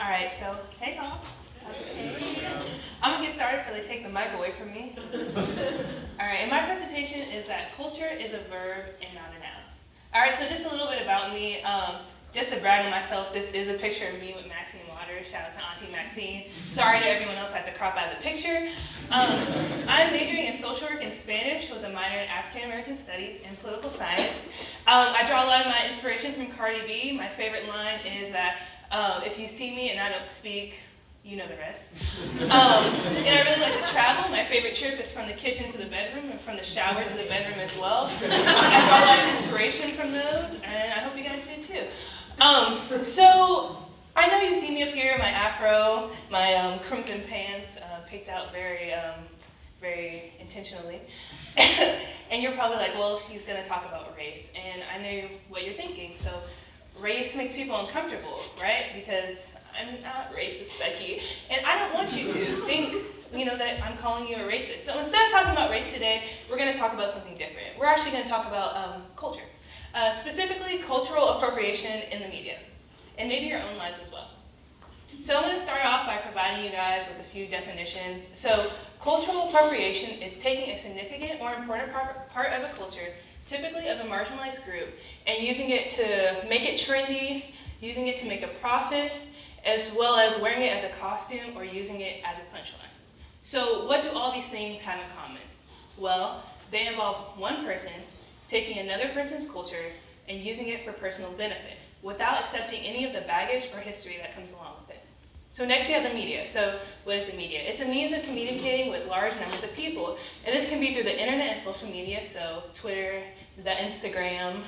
All right, so hey y'all. Okay. I'm gonna get started before they take the mic away from me. All right, and my presentation is that culture is a verb and not a noun. All right, so just a little bit about me. Just to brag on myself, this is a picture of me with Maxine Waters. Shout out to Auntie Maxine. Sorry to everyone else I had to crop out of the picture. I'm majoring in social work and Spanish with a minor in African American studies and political science. I draw a lot of my inspiration from Cardi B. My favorite line is that if you see me and I don't speak, you know the rest. And I really like to travel. My favorite trip is from the kitchen to the bedroom and from the shower to the bedroom as well. I draw a lot of inspiration from those, and I hope you guys do too. So I know you see me up here, my afro, my crimson pants, picked out very, very intentionally. And you're probably like, well, she's going to talk about race. And I know what you're thinking. So race makes people uncomfortable, right? Because I'm not racist, Becky. And I don't want you to think, that I'm calling you a racist. So instead of talking about race today, we're going to talk about something different. We're actually going to talk about culture. Specifically, cultural appropriation in the media, and maybe your own lives as well. So I'm going to start off by providing you guys with a few definitions. So cultural appropriation is taking a significant or important part of a culture, typically of a marginalized group, and using it to make it trendy, using it to make a profit, as well as wearing it as a costume or using it as a punchline. So what do all these things have in common? Well, they involve one person taking another person's culture and using it for personal benefit without accepting any of the baggage or history that comes along with it. So next we have the media. So what is the media? It's a means of communicating with large numbers of people. And this can be through the internet and social media, so Twitter, the Instagram,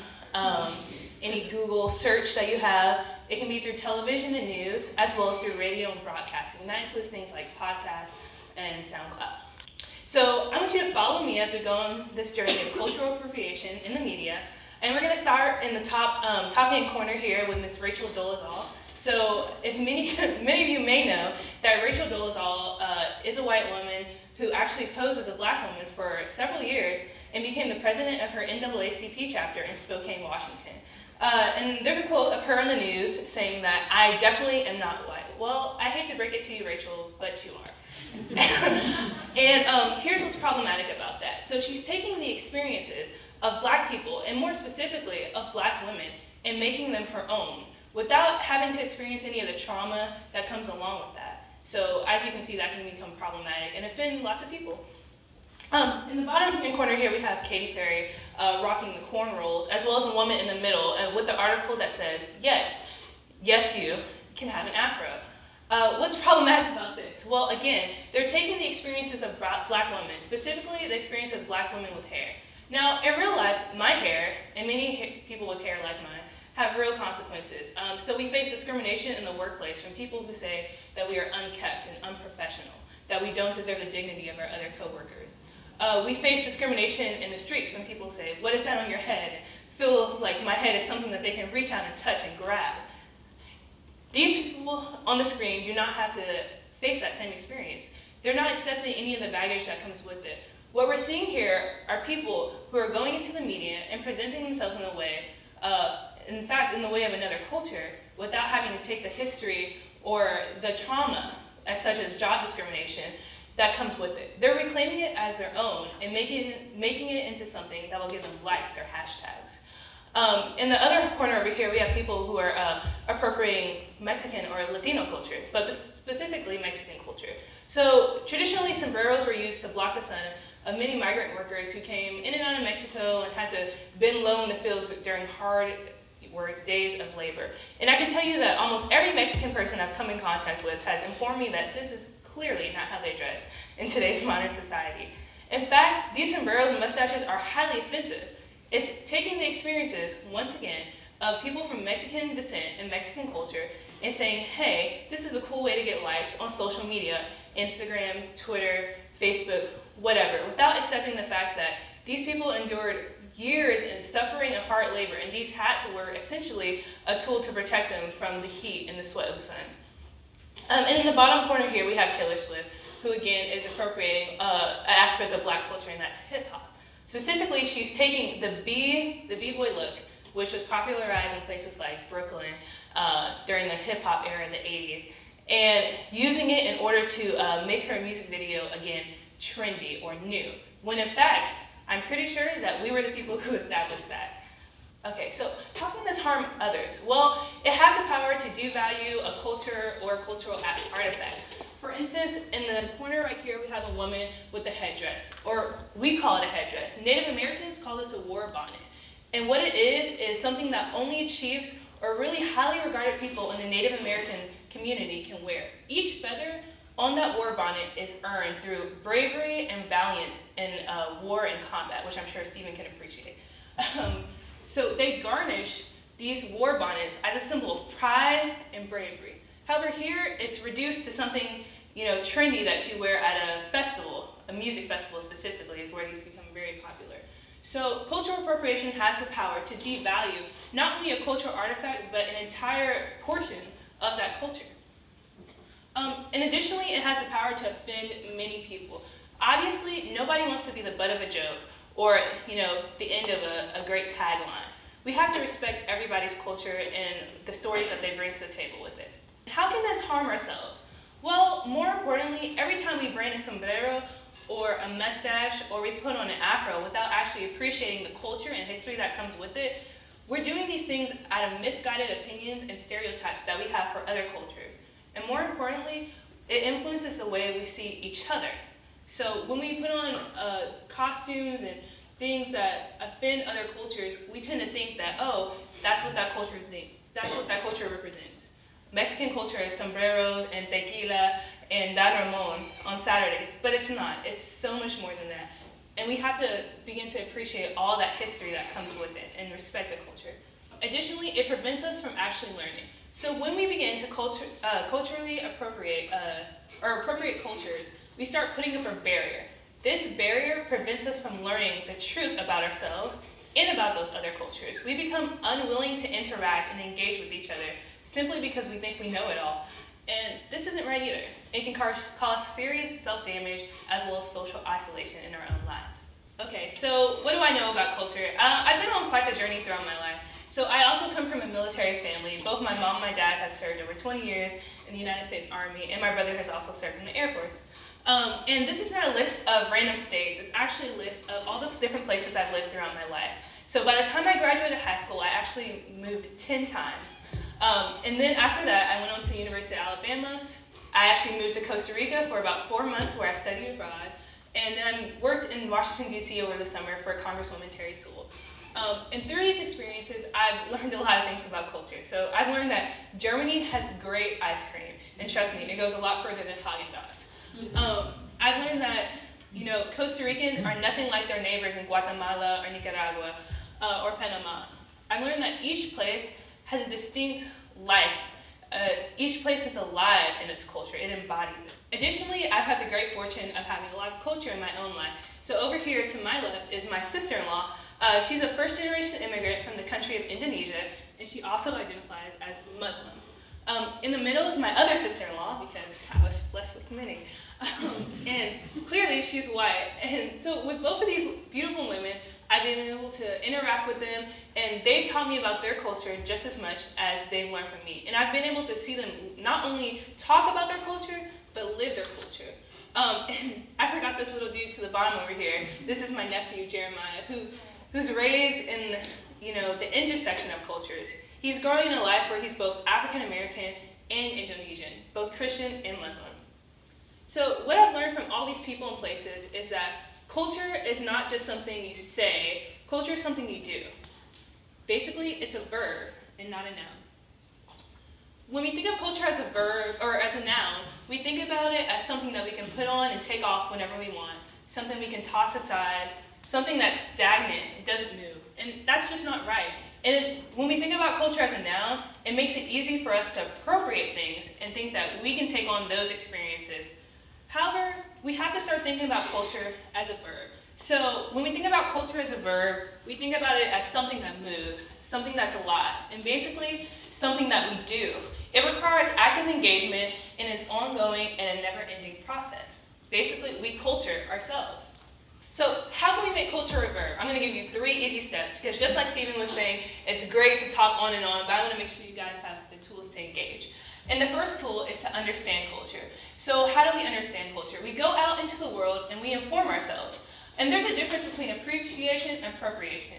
any Google search that you have. It can be through television and news, as well as through radio and broadcasting. And that includes things like podcasts and SoundCloud. So I want you to follow me as we go on this journey of cultural appropriation in the media. And we're going to start in the top-hand corner here with Miss Rachel Dolezal. So if many of you may know that Rachel Dolezal is a white woman who actually posed as a black woman for several years and became the president of her NAACP chapter in Spokane, Washington. And there's a quote of her on the news saying that, "I definitely am not white." Well, I hate to break it to you, Rachel, but you are. And here's what's problematic about that. So she's taking the experiences of black people, and more specifically of black women, and making them her own, without having to experience any of the trauma that comes along with that. So as you can see, that can become problematic and offend lots of people. In the bottom corner here, we have Katy Perry rocking the cornrows, as well as a woman in the middle with the article that says, yes, you can have an afro. What's problematic about this? Well, again, they're taking the experiences of black women, specifically the experience of black women with hair. Now, in real life, my hair, and many people with hair like mine, have real consequences. So we face discrimination in the workplace from people who say that we are unkept and unprofessional, that we don't deserve the dignity of our other coworkers. We face discrimination in the streets when people say, "What is that on your head?" Feel like my head is something that they can reach out and touch and grab. These people on the screen do not have to face that same experience. They're not accepting any of the baggage that comes with it. What we're seeing here are people who are going into the media and presenting themselves in a way, in fact, in the way of another culture, without having to take the history or the trauma, as such as job discrimination, that comes with it. They're reclaiming it as their own and making it into something that will give them likes or hashtags. In the other corner over here, we have people who are appropriating Mexican or Latino culture, but specifically Mexican culture. So traditionally, sombreros were used to block the sun of many migrant workers who came in and out of Mexico and had to bend low in the fields during hard work days of labor. And I can tell you that almost every Mexican person I've come in contact with has informed me that this is clearly not how they dress in today's modern society. In fact, these sombreros and mustaches are highly offensive. It's taking the experiences, once again, of people from Mexican descent and Mexican culture and saying, hey, this is a cool way to get likes on social media, Instagram, Twitter, Facebook, whatever, without accepting the fact that these people endured years in suffering and hard labor, and these hats were essentially a tool to protect them from the heat and the sweat of the sun. And in the bottom corner here, we have Taylor Swift, who again is appropriating an aspect of black culture, and that's hip hop. Specifically, she's taking the b-boy look, which was popularized in places like Brooklyn during the hip hop era in the 80s, and using it in order to make her music video, again, trendy or new. When in fact, I'm pretty sure that we were the people who established that. Okay, so how can this harm others? Well, it has the power to devalue a culture or a cultural artifact. For instance, in the corner right here, we have a woman with a headdress, or we call it a headdress. Native Americans call this a war bonnet. And what it is something that only chiefs or really highly regarded people in the Native American community can wear. Each feather on that war bonnet is earned through bravery and valiance in war and combat, which I'm sure Stephen can appreciate. So they garnish these war bonnets as a symbol of pride and bravery. However, here it's reduced to something, trendy that you wear at a festival, a music festival specifically, is where these become very popular. So cultural appropriation has the power to devalue not only a cultural artifact, but an entire portion of that culture. And additionally, it has the power to offend many people. Obviously, nobody wants to be the butt of a joke or, the end of a great tagline. We have to respect everybody's culture and the stories that they bring to the table with it. How can this harm ourselves? Well, more importantly, every time we brand a sombrero or a mustache or we put on an afro without actually appreciating the culture and history that comes with it, we're doing these things out of misguided opinions and stereotypes that we have for other cultures. And more importantly, it influences the way we see each other. So when we put on costumes and things that offend other cultures, we tend to think that, oh, that's what that culture thinks. That's what that culture represents. Mexican culture is sombreros and tequila and Dan Ramon on Saturdays, but it's not. It's so much more than that. And we have to begin to appreciate all that history that comes with it and respect the culture. Additionally, it prevents us from actually learning. So when we begin to culturally appropriate cultures, we start putting up a barrier. This barrier prevents us from learning the truth about ourselves and about those other cultures. We become unwilling to interact and engage with each other simply because we think we know it all. And this isn't right either. It can cause serious self-damage as well as social isolation in our own lives. Okay, so what do I know about culture? I've been on quite the journey throughout my life. So I also come from a military family. Both my mom and my dad have served over 20 years in the United States Army, and my brother has also served in the Air Force. And this is not a list of random states. It's actually a list of all the different places I've lived throughout my life. So by the time I graduated high school, I actually moved 10 times. And then after that, I went on to the University of Alabama. I actually moved to Costa Rica for about 4 months where I studied abroad. And then I worked in Washington, D.C. over the summer for Congresswoman Terry Sewell. And through these experiences, I've learned a lot of things about culture. So I've learned that Germany has great ice cream. And trust me, it goes a lot further than Haagen-Dazs. I've learned that, Costa Ricans are nothing like their neighbors in Guatemala or Nicaragua or Panama. I've learned that each place has a distinct life. Each place is alive in its culture. It embodies it. Additionally, I've had the great fortune of having a lot of culture in my own life. So over here to my left is my sister-in-law. She's a first-generation immigrant from the country of Indonesia, and she also identifies as Muslim. In the middle is my other sister-in-law, because I was blessed with many. And clearly, she's white. And so with both of these beautiful women, I've been able to interact with them, and they've taught me about their culture just as much as they've learned from me. And I've been able to see them not only talk about their culture, but live their culture. And I forgot this little dude to the bottom over here. This is my nephew, Jeremiah, who's raised in the intersection of cultures. He's growing in a life where he's both African American and Indonesian, both Christian and Muslim. So what I've learned from all these people and places is that culture is not just something you say, culture is something you do. Basically, it's a verb and not a noun. When we think of culture as a verb or as a noun, we think about it as something that we can put on and take off whenever we want, something we can toss aside, something that's stagnant, it doesn't move. And that's just not right. And when we think about culture as a noun, it makes it easy for us to appropriate things and think that we can take on those experiences. However, we have to start thinking about culture as a verb. So when we think about culture as a verb, we think about it as something that moves, something that's alive, and basically something that we do. It requires active engagement and is ongoing and a never-ending process. Basically, we culture ourselves. So how can we make culture a verb? I'm going to give you 3 easy steps, because just like Stephen was saying, it's great to talk on and on, but I want to make sure you guys have the tools to engage. And the first tool is to understand culture. So how do we understand culture? We go out into the world and we inform ourselves. And there's a difference between appreciation and appropriation.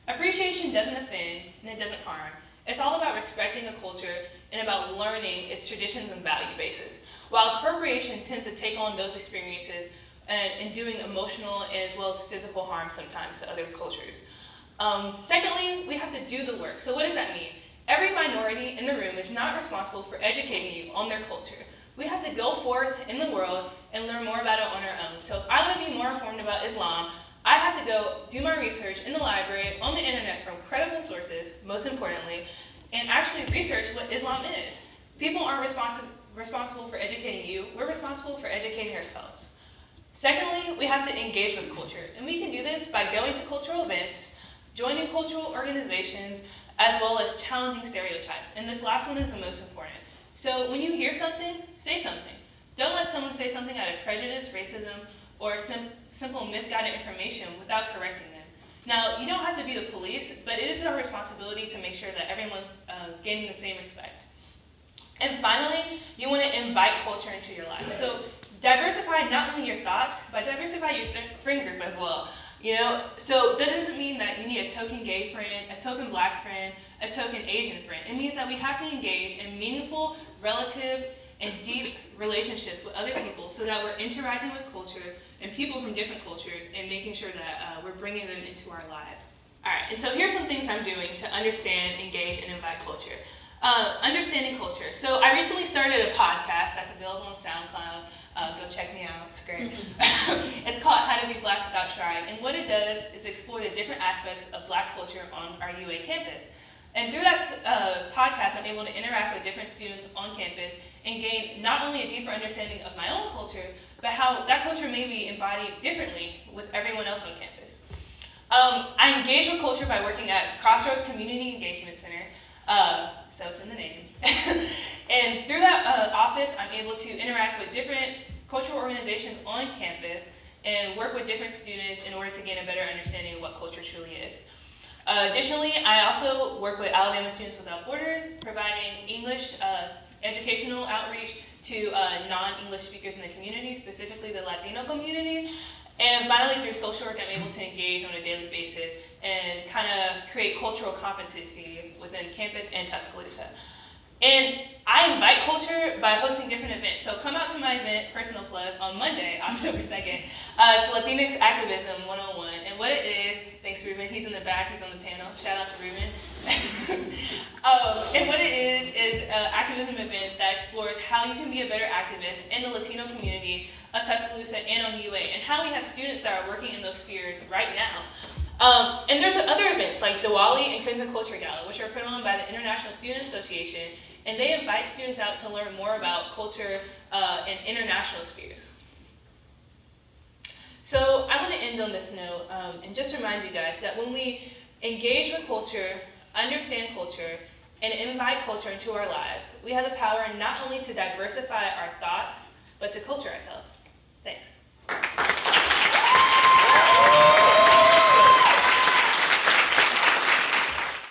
Appreciation doesn't offend and it doesn't harm. It's all about respecting a culture and about learning its traditions and value bases. While appropriation tends to take on those experiences and doing emotional as well as physical harm sometimes to other cultures. Secondly, we have to do the work. So what does that mean? Every minority in the room is not responsible for educating you on their culture. We have to go forth in the world and learn more about it on our own. So if I want to be more informed about Islam, I have to go do my research in the library, on the internet from credible sources, most importantly, and actually research what Islam is. People aren't responsible for educating you, we're responsible for educating ourselves. Secondly, we have to engage with culture, and we can do this by going to cultural events, joining cultural organizations, as well as challenging stereotypes. And this last one is the most important. So when you hear something, say something. Don't let someone say something out of prejudice, racism, or simple misguided information without correcting them. Now, you don't have to be the police, but it is our responsibility to make sure that everyone's gaining the same respect. And finally, you want to invite culture into your life. So diversify not only your thoughts, but diversify your friend group as well. So that doesn't mean that you need a token gay friend, a token black friend, a token Asian friend. It means that we have to engage in meaningful, relative, and deep relationships with other people so that we're interacting with culture and people from different cultures and making sure that we're bringing them into our lives. All right, and so here's some things I'm doing to understand, engage, and invite culture. Understanding culture. So I recently started a podcast that's available on SoundCloud. Go check me out, it's great. It's called How to Be Black Without Trying, and what it does is explore the different aspects of Black culture on our UA campus. And through that podcast, I'm able to interact with different students on campus and gain not only a deeper understanding of my own culture, but how that culture may be embodied differently with everyone else on campus. I engage with culture by working at Crossroads Community Engagement Center, so it's in the name. And through that office, I'm able to interact with different cultural organizations on campus and work with different students in order to gain a better understanding of what culture truly is. Additionally, I also work with Alabama Students Without Borders, providing English educational outreach to non-English speakers in the community, specifically the Latino community. And finally, through social work, I'm able to engage on a daily basis and kind of create cultural competency within campus and Tuscaloosa. And I invite culture by hosting different events. So come out to my event, personal plug, on Monday, October 2nd. It's Latinx Activism 101. And what it is, thanks Ruben, he's in the back, he's on the panel. Shout out to Ruben. And what it is an activism event that explores how you can be a better activist in the Latino community of Tuscaloosa and on UA, and how we have students that are working in those spheres right now. And there's other events like Diwali and Crimson Culture Gala, which are put on by the International Student Association, and they invite students out to learn more about culture in international spheres. So I want to end on this note and just remind you guys that when we engage with culture, understand culture, and invite culture into our lives, we have the power not only to diversify our thoughts, but to culture ourselves. Thanks.